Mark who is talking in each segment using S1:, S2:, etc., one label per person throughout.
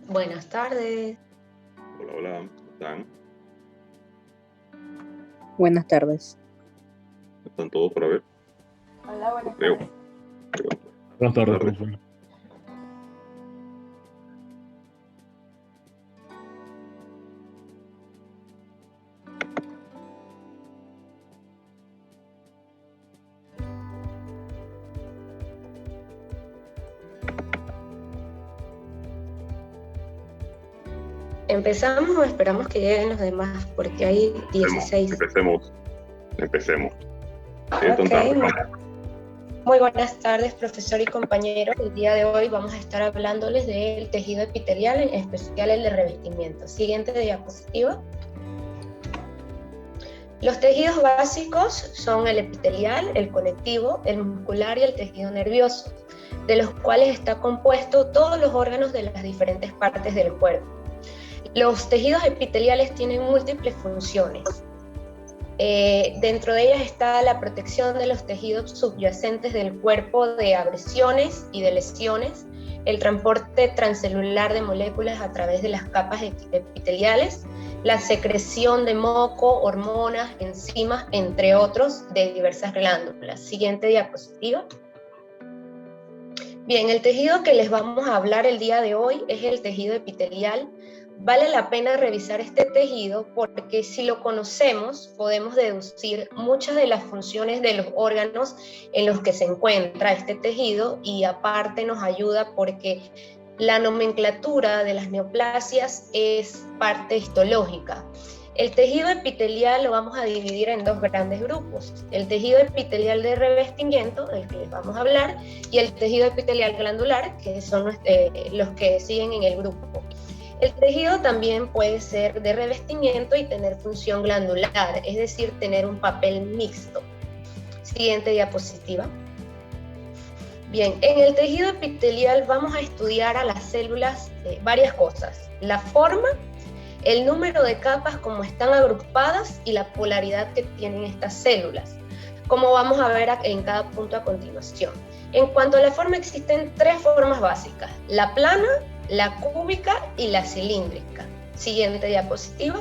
S1: Buenas tardes.
S2: Hola, hola, ¿cómo están?
S3: Buenas tardes.
S2: ¿Están todos para ver?
S4: Hola, buenas
S2: Creo.
S4: tardes.
S5: Buenas tardes,
S2: Tardes.
S5: profe.
S1: ¿Empezamos o esperamos que lleguen los demás? Porque hay 16.
S2: Empecemos.
S1: Ok, muy buenas tardes, profesor y compañeros. El día de hoy vamos a estar hablándoles del tejido epitelial, en especial el de revestimiento. Siguiente diapositiva. Los tejidos básicos son el epitelial, el conectivo, el muscular y el tejido nervioso, de los cuales está compuesto todos los órganos de las diferentes partes del cuerpo. Los tejidos epiteliales tienen múltiples funciones. Dentro de ellas está la protección de los tejidos subyacentes del cuerpo de agresiones y de lesiones, el transporte transcelular de moléculas a través de las capas epiteliales, la secreción de moco, hormonas, enzimas, entre otros, de diversas glándulas. Siguiente diapositiva. Bien, el tejido que les vamos a hablar el día de hoy es el tejido epitelial. Vale la pena revisar este tejido porque si lo conocemos podemos deducir muchas de las funciones de los órganos en los que se encuentra este tejido, y aparte nos ayuda porque la nomenclatura de las neoplasias es parte histológica. El tejido epitelial lo vamos a dividir en dos grandes grupos: el tejido epitelial de revestimiento, del que les vamos a hablar, y el tejido epitelial glandular, que son los que siguen en el grupo. El tejido también puede ser de revestimiento y tener función glandular, es decir, tener un papel mixto. Siguiente diapositiva. Bien, en el tejido epitelial vamos a estudiar a las células varias cosas: la forma, el número de capas, cómo están agrupadas y la polaridad que tienen estas células, como vamos a ver en cada punto a continuación. En cuanto a la forma, existen tres formas básicas: la plana, la cúbica y la cilíndrica. Siguiente diapositiva.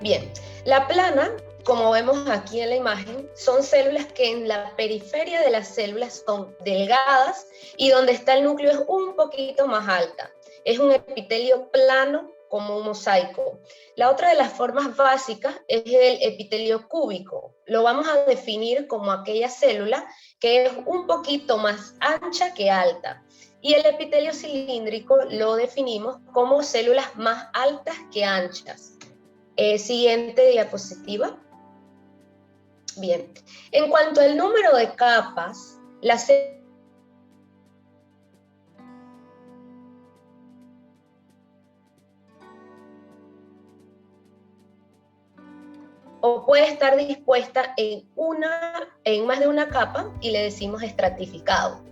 S1: Bien, la plana, como vemos aquí en la imagen, son células que en la periferia de las células son delgadas y donde está el núcleo es un poquito más alta. Es un epitelio plano como un mosaico. La otra de las formas básicas es el epitelio cúbico. Lo vamos a definir como aquella célula que es un poquito más ancha que alta. Y el epitelio cilíndrico lo definimos como células más altas que anchas. Siguiente diapositiva. Bien, en cuanto al número de capas, la o puede estar dispuesta en más de una capa y le decimos estratificado.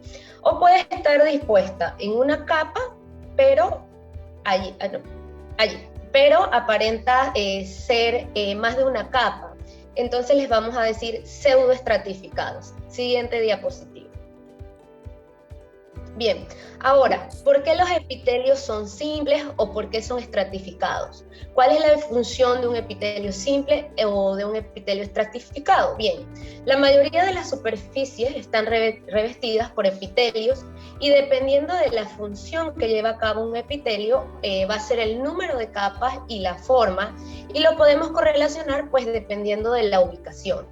S1: O puede estar dispuesta en una capa, pero pero aparenta ser más de una capa. Entonces les vamos a decir pseudoestratificados. Siguiente diapositiva. Bien, ahora, ¿por qué los epitelios son simples o por qué son estratificados? ¿Cuál es la función de un epitelio simple o de un epitelio estratificado? Bien, la mayoría de las superficies están revestidas por epitelios, y dependiendo de la función que lleva a cabo un epitelio, va a ser el número de capas y la forma, y lo podemos correlacionar pues dependiendo de la ubicación.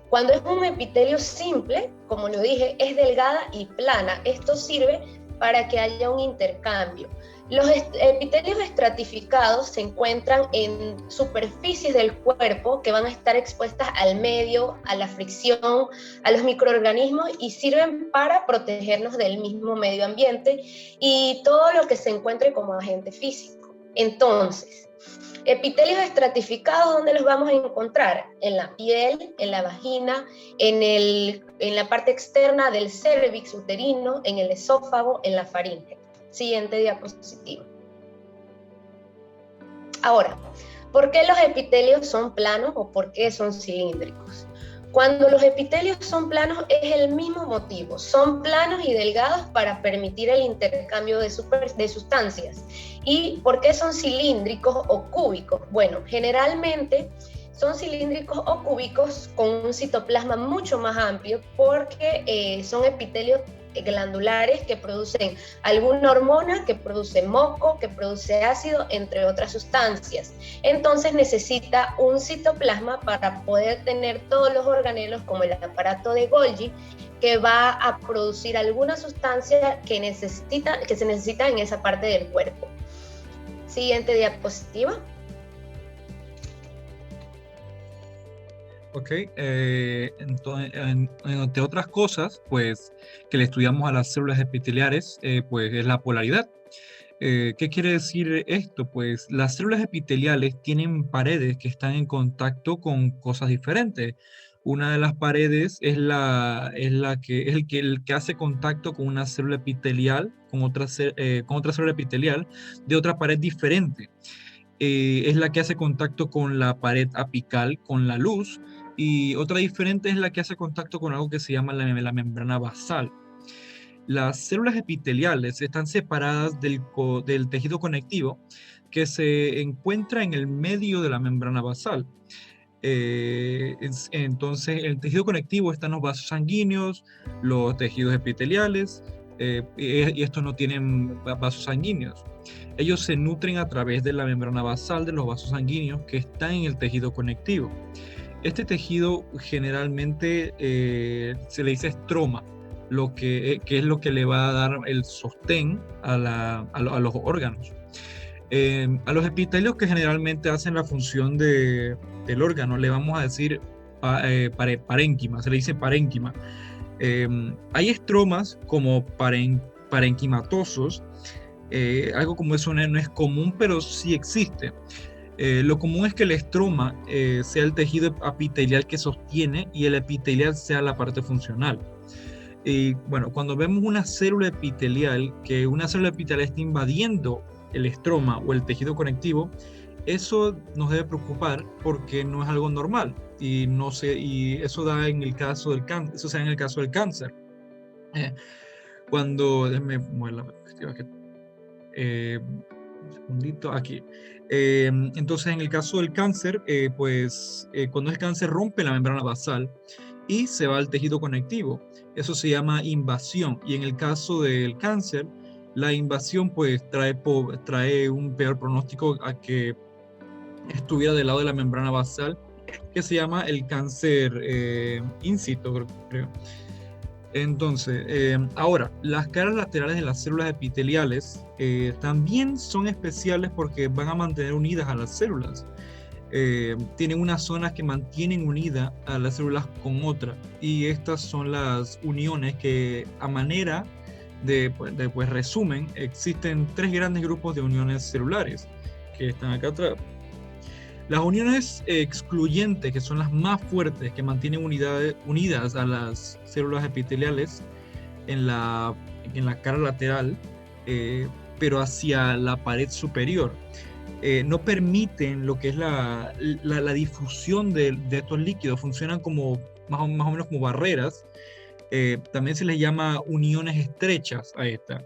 S1: Cuando es un epitelio simple, como lo dije, es delgada y plana. Esto sirve para que haya un intercambio. Los epitelios estratificados se encuentran en superficies del cuerpo que van a estar expuestas al medio, a la fricción, a los microorganismos, y sirven para protegernos del mismo medio ambiente y todo lo que se encuentre como agente físico. Entonces, epitelios estratificados, ¿dónde los vamos a encontrar? En la piel, en la vagina, en la parte externa del cérvix uterino, en el esófago, en la faringe. Siguiente diapositiva. Ahora, ¿por qué los epitelios son planos o por qué son cilíndricos? Cuando los epitelios son planos es el mismo motivo, son planos y delgados para permitir el intercambio de sustancias. ¿Y por qué son cilíndricos o cúbicos? Bueno, generalmente son cilíndricos o cúbicos con un citoplasma mucho más amplio porque son epitelios glandulares que producen alguna hormona, que produce moco, que produce ácido, entre otras sustancias. Entonces necesita un citoplasma para poder tener todos los organelos, como el aparato de Golgi, que va a producir alguna sustancia que se necesita en esa parte del cuerpo. Siguiente diapositiva.
S3: Ok, entonces, entre otras cosas, pues, que le estudiamos a las células epiteliales, pues, es la polaridad. ¿Qué quiere decir esto? Pues, las células epiteliales tienen paredes que están en contacto con cosas diferentes. Una de las paredes es el que hace contacto con una célula epitelial, con otra célula epitelial de otra pared diferente. Es la que hace contacto con la pared apical, con la luz, y otra diferente es la que hace contacto con algo que se llama la membrana basal. Las células epiteliales están separadas del tejido conectivo que se encuentra en el medio de la membrana basal. Entonces, el tejido conectivo está en los vasos sanguíneos, los tejidos epiteliales, y estos no tienen vasos sanguíneos. Ellos se nutren a través de la membrana basal de los vasos sanguíneos que están en el tejido conectivo. Este tejido generalmente se le dice estroma, que es lo que le va a dar el sostén a los órganos. A los epitelios que generalmente hacen la función del órgano le vamos a decir parénquima, se le dice parénquima. Hay estromas como parenquimatosos. Algo como eso no es común, pero sí existe. Lo común es que el estroma sea el tejido epitelial que sostiene y el epitelial sea la parte funcional. Y bueno, cuando vemos una célula epitelial, que una célula epitelial está invadiendo el estroma o el tejido conectivo, eso nos debe preocupar porque no es algo normal y eso da en el caso del cáncer, eso se da en el caso del cáncer. Déjeme mover la perspectiva aquí. Un segundito aquí. Entonces, en el caso del cáncer, cuando el cáncer rompe la membrana basal y se va al tejido conectivo, eso se llama invasión. Y en el caso del cáncer, la invasión pues trae un peor pronóstico a que estuviera del lado de la membrana basal, que se llama el cáncer incito, creo. Entonces, ahora, las caras laterales de las células epiteliales también son especiales porque van a mantener unidas a las células. Tienen unas zonas que mantienen unidas a las células con otra, y estas son las uniones que, a manera de resumen, existen tres grandes grupos de uniones celulares que están acá atrás. Las uniones excluyentes, que son las más fuertes, que mantienen unidas a las células epiteliales en la cara lateral, pero hacia la pared superior, no permiten lo que es la difusión de estos líquidos. Funcionan como más o menos como barreras. También se les llama uniones estrechas a esta.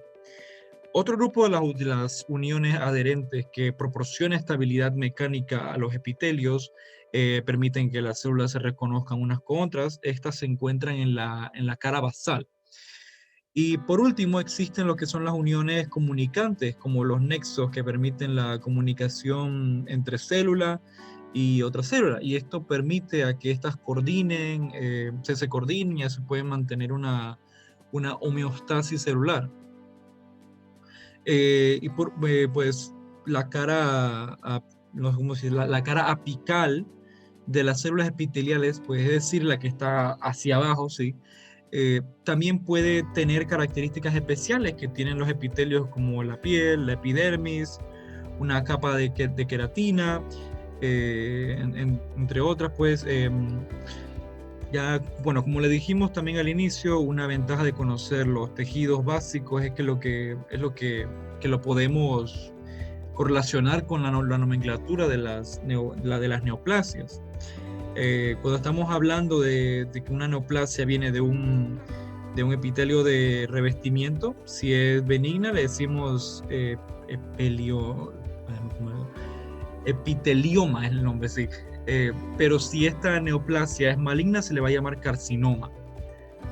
S3: Otro grupo de las uniones adherentes que proporciona estabilidad mecánica a los epitelios, permiten que las células se reconozcan unas con otras. Estas se encuentran en la cara basal. Y por último, existen lo que son las uniones comunicantes, como los nexos, que permiten la comunicación entre célula y otra célula. Y esto permite a que estas coordinen, se coordinen y se puede mantener una homeostasis celular. Pues la cara, la cara apical de las células epiteliales, pues es decir, la que está hacia abajo, ¿sí? También puede tener características especiales que tienen los epitelios, como la piel, la epidermis, una capa de queratina, entre otras, pues. Ya, bueno, como le dijimos también al inicio, una ventaja de conocer los tejidos básicos es que lo podemos correlacionar con la nomenclatura de las neoplasias. Cuando estamos hablando de que una neoplasia viene de un epitelio de revestimiento, si es benigna le decimos epitelioma es el nombre, sí. Pero si esta neoplasia es maligna se le va a llamar carcinoma.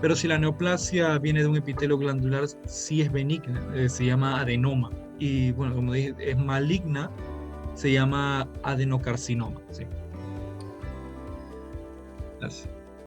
S3: Pero si la neoplasia viene de un epitelio glandular, sí es benigna, se llama adenoma. Y bueno, como dije, es maligna, se llama adenocarcinoma. Sí. Gracias.